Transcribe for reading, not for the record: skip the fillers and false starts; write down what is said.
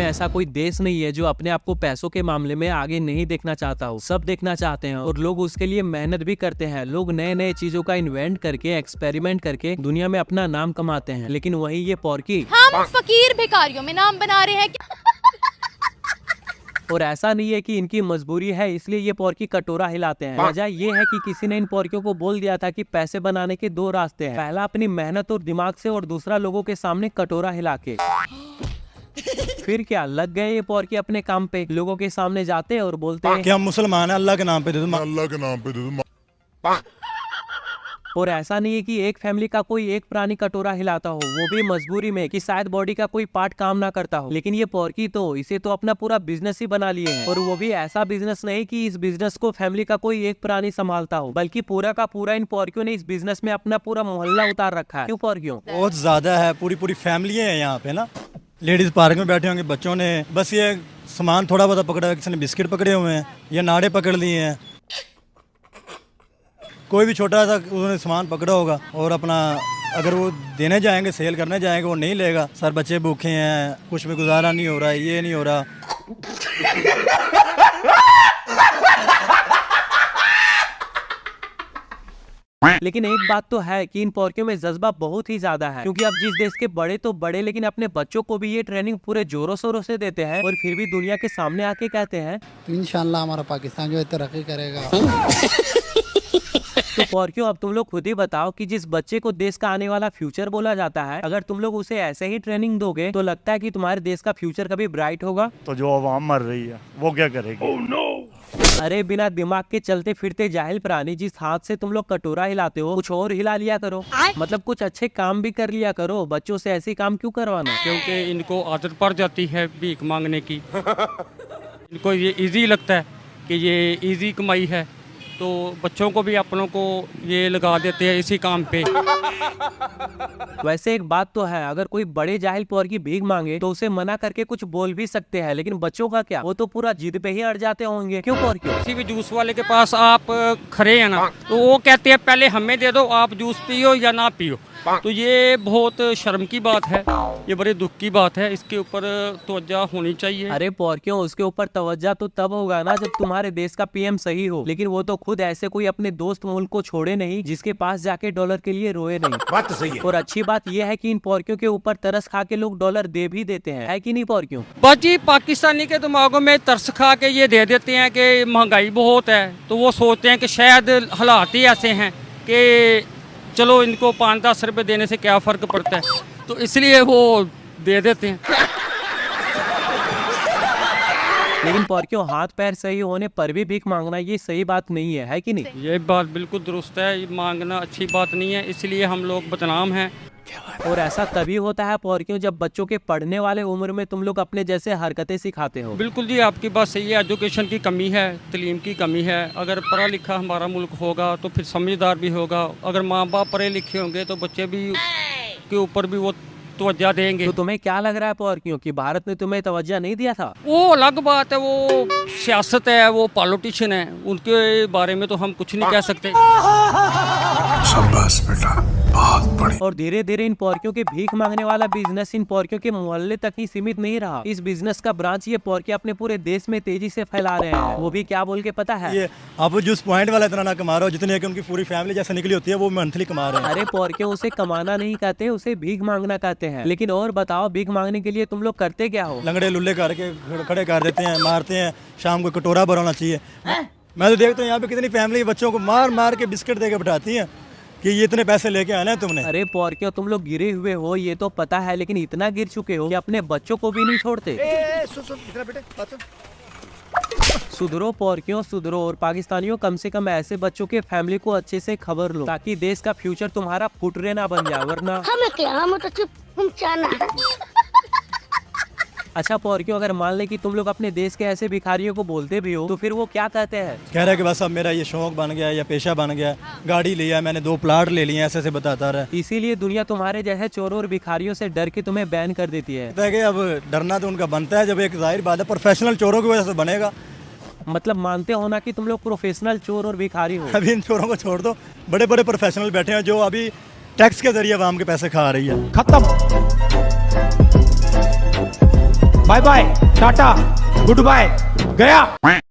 ऐसा कोई देश नहीं है जो अपने आप को पैसों के मामले में आगे नहीं देखना चाहता हो। सब देखना चाहते हैं और लोग उसके लिए मेहनत भी करते हैं। लोग नए नए चीजों का इन्वेंट करके, एक्सपेरिमेंट करके दुनिया में अपना नाम कमाते हैं। लेकिन वही ये पोर्की हम फकीर भिखारियों में नाम बना रहे हैं। और ऐसा नहीं है कि इनकी मजबूरी है इसलिए ये पोर्की कटोरा हिलाते हैं। वजह ये है कि किसी ने इन पोर्कियों को बोल दिया था कि पैसे बनाने के दो रास्ते हैं, पहला अपनी मेहनत और दिमाग से और दूसरा लोगों के सामने कटोरा हिला के। फिर क्या लग गए ये पोर्की अपने काम पे, लोगों के सामने जाते और बोलते हैं कि हम मुसलमान हैं, अल्लाह के नाम पे दे दो, अल्लाह के नाम पे दे दो। और ऐसा नहीं है कि एक फैमिली का कोई एक प्राणी कटोरा हिलाता हो, वो भी मजबूरी में कि शायद बॉडी का कोई पार्ट काम ना करता हो। लेकिन ये पोर्की तो इसे तो अपना पूरा बिजनेस ही बना लिए हैं। और वो भी ऐसा बिजनेस नहीं कि इस बिजनेस को फैमिली का कोई एक प्राणी संभालता हो, बल्कि पूरा का पूरा इन पोर्कियों ने इस बिजनेस में अपना पूरा मोहल्ला उतार रखा है। क्यों पोर्कियों? बहुत ज्यादा है, पूरी पूरी फैमिली है यहाँ पे ना। लेडीज पार्क में बैठे होंगे, बच्चों ने बस ये सामान थोड़ा बहुत पकड़ा है, किसी ने बिस्किट पकड़े हुए हैं या नाड़े पकड़ लिए हैं, कोई भी छोटा सा उन्होंने सामान पकड़ा होगा और अपना अगर वो देने जाएंगे, सेल करने जाएंगे, वो नहीं लेगा। सर बच्चे भूखे हैं, कुछ भी गुजारा नहीं हो रहा है, ये नहीं हो रहा। लेकिन एक बात तो है कि इन पोर्कियों में जज्बा बहुत ही ज्यादा है, क्योंकि अब जिस देश के बड़े तो बड़े लेकिन अपने बच्चों को भी ये ट्रेनिंग पूरे जोरों शोरों से देते हैं और फिर भी दुनिया के सामने आके कहते हैं तो इंशाल्लाह हमारा पाकिस्तान जो है तरक्की करेगा। तो पोर्कियों अब तुम लोग खुद ही बताओ कि जिस बच्चे को देश का आने वाला फ्यूचर बोला जाता है, अगर तुम लोग उसे ऐसे ही ट्रेनिंग दोगे तो लगता है कि तुम्हारे देश का फ्यूचर कभी ब्राइट होगा? तो जो अवाम मर रही है वो क्या करेगी? अरे बिना दिमाग के चलते फिरते जाहिल प्राणी, जिस हाथ से तुम लोग कटोरा हिलाते हो कुछ और हिला लिया करो। मतलब कुछ अच्छे काम भी कर लिया करो, बच्चों से ऐसे काम क्यों करवाना? क्योंकि इनको आदत पड़ जाती है भीख मांगने की। इनको ये इजी लगता है कि ये इजी कमाई है, तो बच्चों को भी अपनों को ये लगा देते हैं इसी काम पे। वैसे एक बात तो है, अगर कोई बड़े जाहिल पोर्की भीख मांगे तो उसे मना करके कुछ बोल भी सकते हैं, लेकिन बच्चों का क्या, वो तो पूरा जिद पे ही अड़ जाते होंगे। क्यों पोर्कियों? किसी भी जूस वाले के पास आप खड़े हैं ना, तो वो कहते हैं पहले हमें दे दो, आप जूस पियो या ना पियो। तो ये बहुत शर्म की बात है, ये बड़े दुख की बात है, इसके ऊपर तवज्जो होनी चाहिए। अरे पोर्कियों, उसके ऊपर तवज्जो तो तब होगा ना जब तुम्हारे देश का पीएम सही हो, लेकिन वो तो खुद ऐसे कोई अपने दोस्त मुल्क को छोड़े नहीं जिसके पास जाके डॉलर के लिए रोए नहीं। बात तो सही है। और अच्छी बात यह है कि इन पोर्कियों के ऊपर तरस खा के लोग डॉलर दे भी देते हैं, है कि नहीं पोर्कियों? बाजी पाकिस्तानी के दिमागों में तरस खा के ये दे देते हैं कि महंगाई बहुत है, तो वो सोचते हैं कि शायद हालात ही ऐसे हैं कि चलो इनको 5-10 रुपये देने से क्या फ़र्क पड़ता है, तो इसलिए वो दे देते हैं। लेकिन पोर्कियों, हाथ पैर सही होने पर भी भीख मांगना ये सही बात नहीं है कि नहीं? ये बात बिल्कुल दुरुस्त है, ये मांगना अच्छी बात नहीं है, इसलिए हम लोग बदनाम हैं। और ऐसा तभी होता है पोर्कियों जब बच्चों के पढ़ने वाले उम्र में तुम लोग अपने जैसे हरकतें सिखाते हो। बिल्कुल जी, आपकी बात सही है, एजुकेशन की कमी है, तालीम की कमी है। अगर पढ़ा लिखा हमारा मुल्क होगा तो फिर समझदार भी होगा। अगर माँ बाप पढ़े लिखे होंगे तो बच्चे भी के ऊपर भी वो तवज्जो देंगे। तो तुम्हें क्या लग रहा है पोर्कियों कि भारत ने तुम्हें तवज्जो नहीं दिया था? वो अलग बात है, वो सियासत है, वो पॉलिटिशियन है, उनके बारे में तो हम कुछ नहीं कह सकते। शाबाश बेटा, बहुत बड़ी। और धीरे धीरे इन पोर्कियों के भीख मांगने वाला बिजनेस इन पोर्कियों के मोहल्ले तक ही सीमित नहीं रहा। इस बिजनेस का ब्रांच ये पोर्के अपने पूरे देश में तेजी से फैला रहे हैं। वो भी क्या बोल के पता है? ये आप जूस पॉइंट वाला इतना ना कमा रहे हो जितनी कि उनकी पूरी फैमिली जैसे निकली होती है वो मंथली कमा रहे हैं। अरे पोर्कियों, उसे कमाना नहीं कहते, उसे भीख मांगना कहते हैं। लेकिन और बताओ, भीख मांगने के लिए तुम लोग करते क्या हो? लंगड़े लुल्ले करके खड़े कर देते हैं, मारते हैं, शाम को कटोरा भरना चाहिए। मैं तो देखता हूँ यहाँ पे कितनी फैमिली बच्चों को मार मार के बिस्किट दे के बैठाती हैं कि ये इतने पैसे लेके आना है तुमने। अरे पोर्कियों, तुम लोग गिरे हुए हो ये तो पता है, लेकिन इतना गिर चुके हो कि अपने बच्चों को भी नहीं छोड़ते। सुधरो पोर्कियों, सुधरो। और पाकिस्तानियों, कम से कम ऐसे बच्चों के फैमिली को अच्छे से खबर लो ताकि देश का फ्यूचर तुम्हारा फुटरे ना बन जाए, वरना हमें क्या, हम तो चुप हम चाहना है। अच्छा पोर्कियों, अगर मान ले कि तुम लोग अपने देश के ऐसे भिखारियों को बोलते भी हो तो फिर वो क्या कहते हैं? कह रहा है कि बस अब मेरा ये शौक बन गया या पेशा बन गया, गाड़ी लिया मैंने, 2 प्लाट ले लिए, ऐसे बताता रहा। इसीलिए दुनिया तुम्हारे जैसे चोरों और भिखारियों से डर के तुम्हें बैन कर देती है। कि अब डरना तो उनका बनता है, जब एक जाहिर बात है प्रोफेशनल चोरों की वजह से बनेगा। मतलब मानते हो ना कि तुम लोग प्रोफेशनल चोर और भिखारी हो? अभी इन चोरों को छोड़ दो, बड़े बड़े प्रोफेशनल बैठे हैं जो अभी टैक्स के जरिए आवाम के पैसे खा रही है। खत्म। Bye bye tata goodbye गया।